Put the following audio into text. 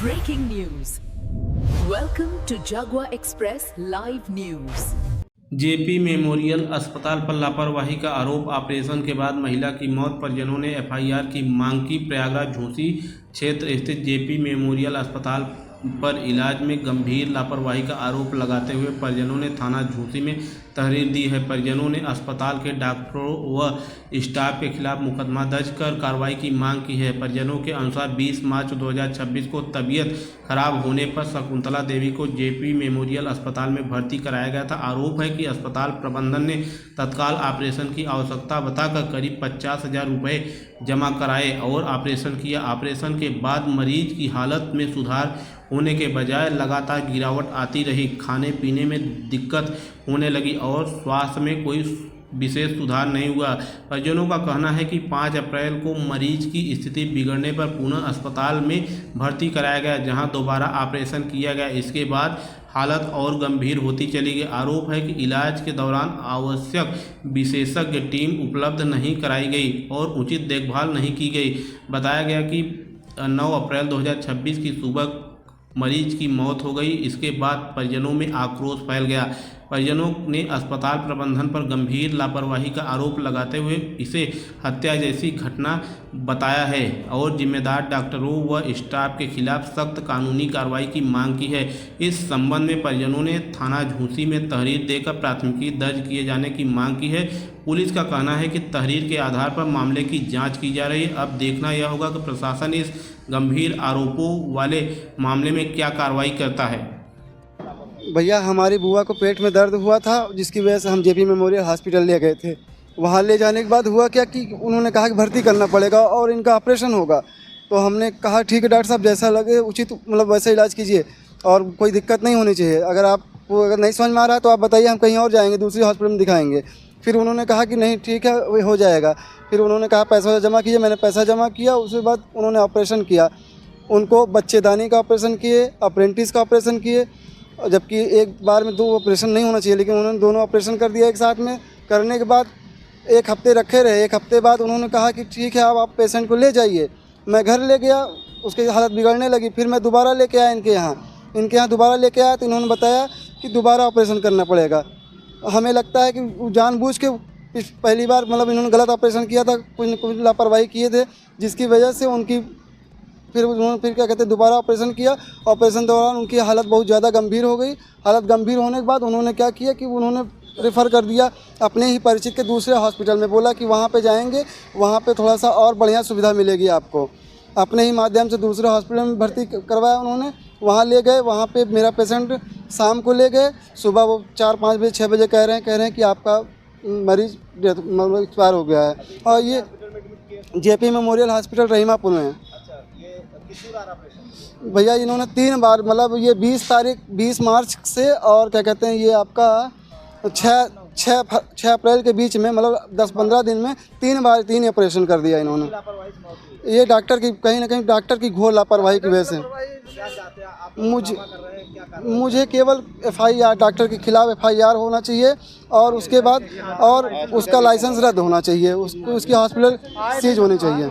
Breaking news. Welcome to Jagwa Express Live News. JP memorial अस्पताल पर लापरवाही का आरोप। ऑपरेशन के बाद महिला की मौत, परिजनों ने एफआईआर की मांग की। प्रयागराज झूसी क्षेत्र स्थित जेपी मेमोरियल अस्पताल पर इलाज में गंभीर लापरवाही का आरोप लगाते हुए परिजनों ने थाना झूसी में तहरीर दी है। परिजनों ने अस्पताल के डॉक्टरों व स्टाफ के खिलाफ मुकदमा दर्ज कर कार्रवाई की मांग की है। परिजनों के अनुसार 20 मार्च 2026 को तबीयत खराब होने पर शकुंतला देवी को जेपी मेमोरियल अस्पताल में भर्ती कराया गया था। आरोप है कि अस्पताल प्रबंधन ने तत्काल ऑपरेशन की आवश्यकता बताकर करीब 50,000 रुपये जमा कराए और ऑपरेशन किया। ऑपरेशन के बाद मरीज की हालत में सुधार होने के बजाय लगातार गिरावट आती रही। खाने पीने में दिक्कत होने लगी और स्वास्थ्य में कोई विशेष सुधार नहीं हुआ। परिजनों का कहना है कि 5 अप्रैल को मरीज की स्थिति बिगड़ने पर पुनः अस्पताल में भर्ती कराया गया, जहां दोबारा ऑपरेशन किया गया। इसके बाद हालत और गंभीर होती चली गई। आरोप है कि इलाज के दौरान आवश्यक विशेषज्ञ टीम उपलब्ध नहीं कराई गई और उचित देखभाल नहीं की गई। बताया गया कि 9 अप्रैल 2026 की सुबह मरीज की मौत हो गई। इसके बाद परिजनों में आक्रोश फैल गया। परिजनों ने अस्पताल प्रबंधन पर गंभीर लापरवाही का आरोप लगाते हुए इसे हत्या जैसी घटना बताया है और जिम्मेदार डॉक्टरों व स्टाफ के खिलाफ सख्त कानूनी कार्रवाई की मांग की है। इस संबंध में परिजनों ने थाना झूसी में तहरीर देकर प्राथमिकी दर्ज किए जाने की मांग की है। पुलिस का कहना है कि तहरीर के आधार पर मामले की जांच की जा रही है। अब देखना यह होगा कि प्रशासन इस गंभीर आरोपों वाले मामले में क्या कार्रवाई करता है। भैया, हमारी बुआ को पेट में दर्द हुआ था, जिसकी वजह से हम जेपी मेमोरियल हॉस्पिटल ले गए थे। वहाँ ले जाने के बाद हुआ क्या कि उन्होंने कहा कि भर्ती करना पड़ेगा और इनका ऑपरेशन होगा। तो हमने कहा ठीक है डॉक्टर साहब, जैसा लगे उचित मतलब वैसा इलाज कीजिए और कोई दिक्कत नहीं होनी चाहिए। अगर नहीं समझ में आ रहा है तो आप बताइए, हम कहीं और जाएंगे, दूसरी हॉस्पिटल में दिखाएंगे। फिर उन्होंने कहा कि नहीं ठीक है, वो हो जाएगा। फिर उन्होंने कहा पैसा जमा कीजिए। मैंने पैसा जमा किया। उसके बाद उन्होंने ऑपरेशन किया। उनको बच्चेदानी का ऑपरेशन किए, अप्रेंटिस का ऑपरेशन किए, जबकि एक बार में 2 ऑपरेशन नहीं होना चाहिए, लेकिन उन्होंने दोनों ऑपरेशन कर दिया एक साथ में। करने के बाद 1 हफ्ते रखे रहे। 1 हफ्ते बाद उन्होंने कहा कि ठीक है, अब आप पेशेंट को ले जाइए। मैं घर ले गया, उसकी हालत बिगड़ने लगी। फिर मैं दोबारा लेके आया इनके यहाँ दोबारा लेके आया तो इन्होंने बताया कि दोबारा ऑपरेशन करना पड़ेगा। हमें लगता है कि वो जानबूझ के पहली बार मतलब इन्होंने गलत ऑपरेशन किया था, कुछ लापरवाही किए थे, जिसकी वजह से उनकी फिर क्या कहते हैं दोबारा ऑपरेशन किया। ऑपरेशन दौरान उनकी हालत बहुत ज़्यादा गंभीर हो गई। हालत गंभीर होने के बाद उन्होंने क्या किया कि उन्होंने रेफ़र कर दिया अपने ही परिचित के दूसरे हॉस्पिटल में। बोला कि वहाँ पे जाएंगे, वहाँ पे थोड़ा सा और बढ़िया सुविधा मिलेगी आपको। अपने ही माध्यम से दूसरे हॉस्पिटल में भर्ती करवाया उन्होंने। वहाँ ले गए। वहाँ पे मेरा पेशेंट शाम को ले गए। सुबह वो 4-5 बजे 6 बजे कह रहे हैं कि आपका मरीज एक्सपायर हो गया है। और ये जेपी मेमोरियल हॉस्पिटल रहीमापुर में है। भैया, इन्होंने 3 बार मतलब ये 20 मार्च से और क्या कहते हैं ये आपका 6 अप्रैल के बीच में मतलब 10-15 दिन में 3 ऑपरेशन कर दिया इन्होंने। ये डॉक्टर की कहीं ना कहीं डॉक्टर की घोर लापरवाही की वजह से मुझे केवल एफआईआर डॉक्टर के खिलाफ एफआईआर होना चाहिए और उसके बाद और उसका लाइसेंस रद्द होना चाहिए, उसकी हॉस्पिटल सीज होनी चाहिए।